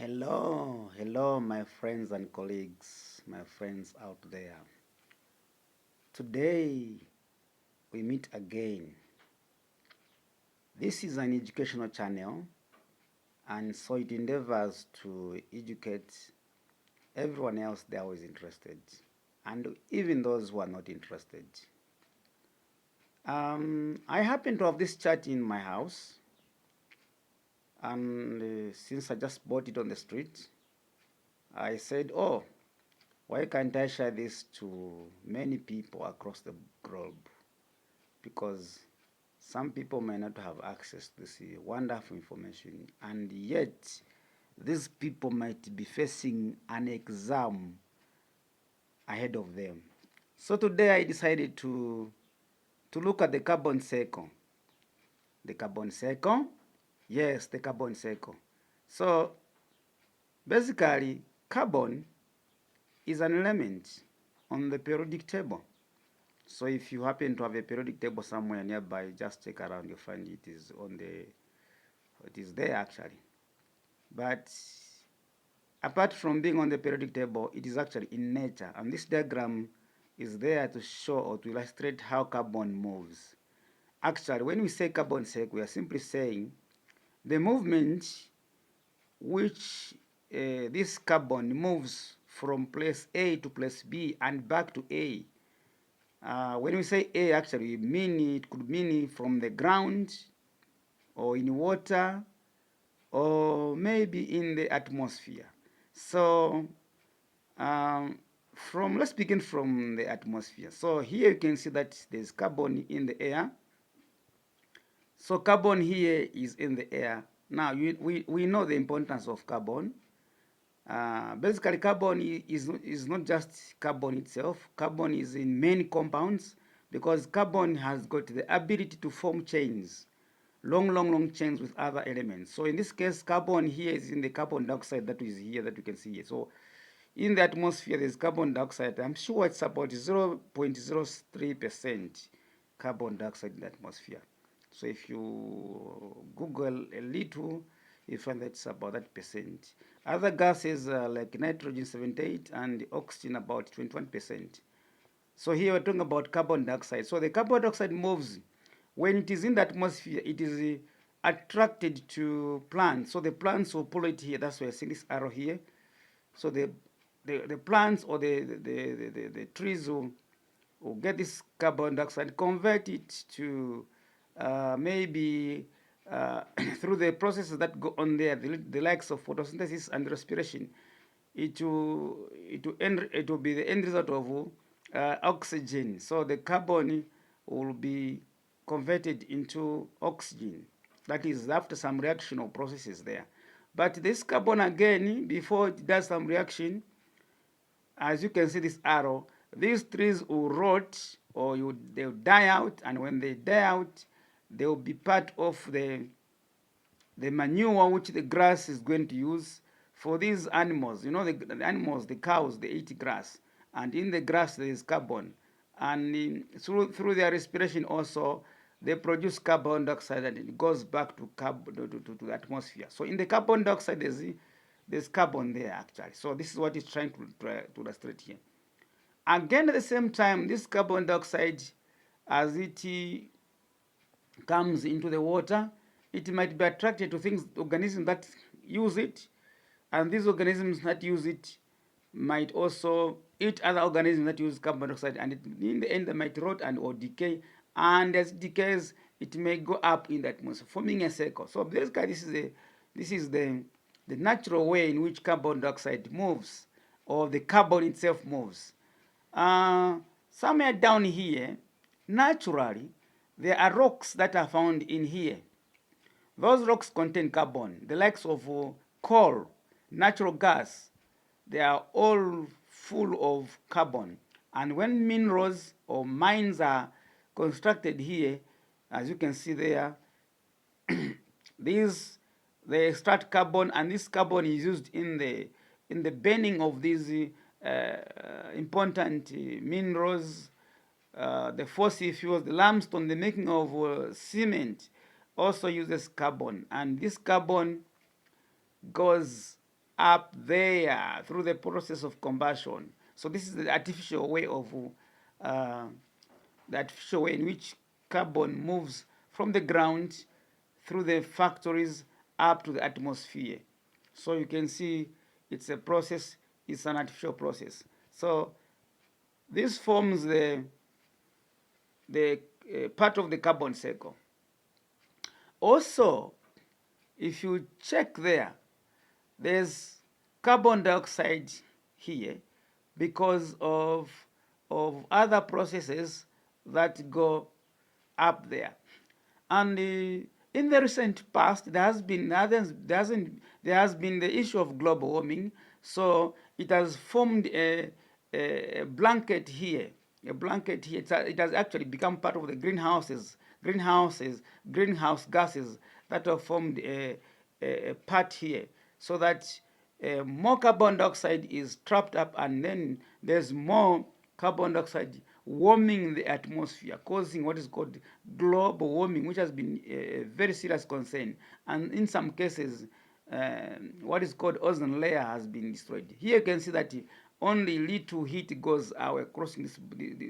Hello, my friends and colleagues, my friends out there. Today we meet again. This is an educational channel, and so it endeavors to educate everyone else there who is interested, and even those who are not interested. I happen to have this chat in my house, and since I just bought it on the street, I said, oh, why can't I share this to many people across the globe? Because some people may not have access to this wonderful information, and yet these people might be facing an exam ahead of them. So today I decided to look at the carbon cycle. The carbon cycle? Yes, the carbon cycle. So basically, carbon is an element on the periodic table. So if you happen to have a periodic table somewhere nearby, just check around, you find it is there actually. But apart from being on the periodic table, it is actually in nature. And this diagram is there to show or to illustrate how carbon moves. Actually, when we say carbon cycle, we are simply saying the movement which this carbon moves from place A to place B and back to A. When we say A, actually, it could mean from the ground or in water or maybe in the atmosphere. So let's begin from the atmosphere. So here you can see that there's carbon in the air. So carbon here is in the air. Now we know the importance of carbon. Basically, carbon is not just carbon itself. Carbon is in many compounds because carbon has got the ability to form chains, long chains with other elements. So in this case, carbon here is in the carbon dioxide that is here that you can see here. So in the atmosphere, there's carbon dioxide. I'm sure it's about 0.03% carbon dioxide in the atmosphere. So if you Google a little, you find that it's about that percent. Other gases like nitrogen 78 and oxygen about 21%. So here we're talking about carbon dioxide. So the carbon dioxide moves when it is in the atmosphere. It is attracted to plants. So the plants will pull it here. That's why I see this arrow here. So the plants or the trees will get this carbon dioxide, convert it to maybe through the processes that go on there, the likes of photosynthesis and respiration. It will be the end result of oxygen. So the carbon will be converted into oxygen. That is after some reaction or processes there. But this carbon again, before it does some reaction, as you can see this arrow, these trees will rot or they'll die out, and when they die out, they will be part of the manure which the grass is going to use for these animals. You know, the animals, the cows, they eat grass, and in the grass there is carbon, and through their respiration also they produce carbon dioxide, and it goes back to to the atmosphere. So in the carbon dioxide there's carbon there actually. So this is what it's trying to illustrate here. Again, at the same time, this carbon dioxide, as it comes into the water, it might be attracted to organisms that use it, and these organisms that use it might also eat other organisms that use carbon dioxide, and in the end they might rot and or decay, and as it decays, it may go up in the atmosphere, forming a circle. So basically, this is the natural way in which carbon dioxide moves, or the carbon itself moves. Somewhere down here, naturally, there are rocks that are found in here. Those rocks contain carbon, the likes of coal, natural gas. They are all full of carbon. And when minerals or mines are constructed here, as you can see there, these they extract carbon, and this carbon is used in the burning of these important minerals, the fossil fuels, the limestone, the making of cement also uses carbon, and this carbon goes up there through the process of combustion. So this is the artificial way of the artificial way in which carbon moves from the ground through the factories up to the atmosphere. So you can see it's a process, it's an artificial process. So this forms the part of the carbon cycle. Also, if you check there, there's carbon dioxide here because of other processes that go up there. And in the recent past, there has been the issue of global warming. So it has formed a blanket here, a blanket here. It has actually become part of the greenhouse gases that have formed a part here, so that more carbon dioxide is trapped up, and then there's more carbon dioxide warming the atmosphere, causing what is called global warming, which has been a very serious concern. And in some cases, what is called ozone layer has been destroyed. Here you can see that only little heat goes away crossing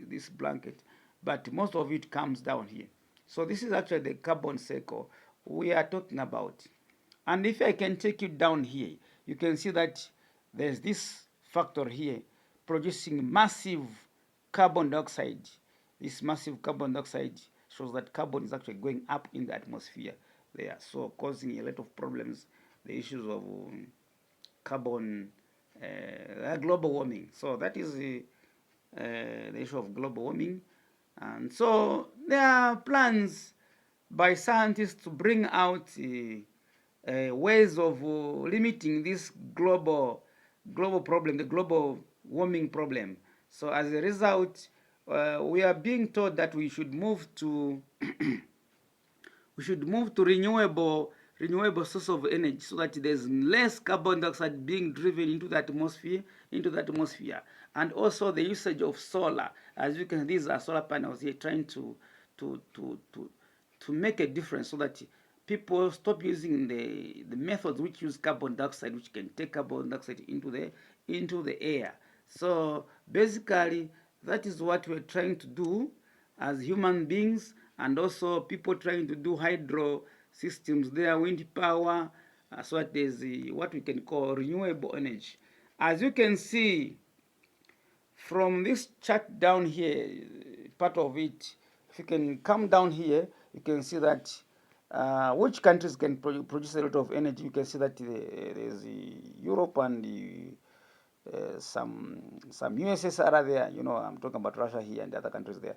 this blanket, but most of it comes down here. So this is actually the carbon cycle we are talking about. And if I can take you down here, you can see that there's this factor here producing massive carbon dioxide. This massive carbon dioxide shows that carbon is actually going up in the atmosphere there, so causing a lot of problems, the issues of carbon, global warming. So that is the issue of global warming. And so there are plans by scientists to bring out ways of limiting this global problem, the global warming problem. So as a result, we are being told that we should move to renewable source of energy, so that there's less carbon dioxide being driven into the atmosphere, and also the usage of solar. As you can see, these are solar panels here trying to make a difference, so that people stop using the methods which use carbon dioxide, which can take carbon dioxide into the air. So basically, that is what we're trying to do as human beings, and also people trying to do hydro systems there, wind power, so that there's what we can call renewable energy. As you can see from this chart down here, part of it, if you can come down here, you can see that which countries can produce a lot of energy. You can see that there's Europe and some USSR there. You know, I'm talking about Russia here and the other countries there.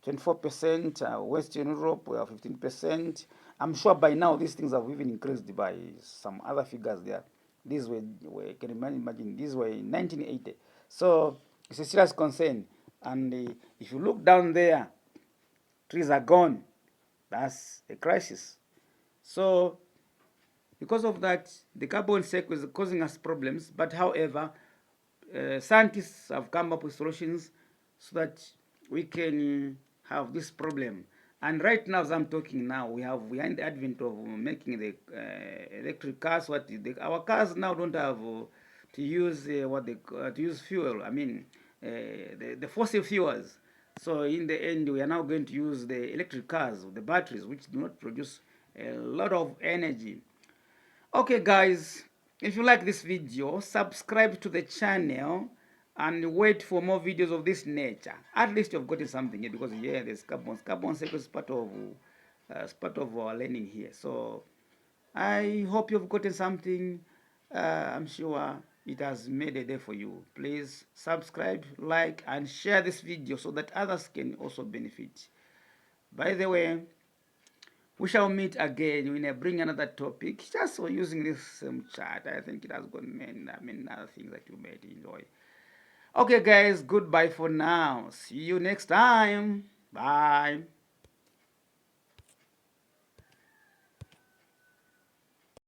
24%, Western Europe, we have 15%. I'm sure by now these things have even increased by some other figures there. These were can you imagine, these were in 1980. So it's a serious concern. And if you look down there, trees are gone. That's a crisis. So because of that, the carbon cycle is causing us problems. But however, scientists have come up with solutions so that we can have this problem. And right now, as I'm talking now, we are in the advent of making the electric cars. Our cars now don't have to use to use fuel. I mean, the fossil fuels. So in the end, we are now going to use the electric cars, the batteries, which do not produce a lot of energy. Okay, guys, if you like this video, subscribe to the channel and wait for more videos of this nature. At least you've gotten something here, because yeah, there's carbon cycle is part of our learning here. So I hope you've gotten something. I'm sure it has made a day for you. Please subscribe, like, and share this video so that others can also benefit. By the way, we shall meet again when I bring another topic. Just for using this same chart, I think it has got many other things that you might enjoy. Okay, guys, goodbye for now. See you next time. Bye.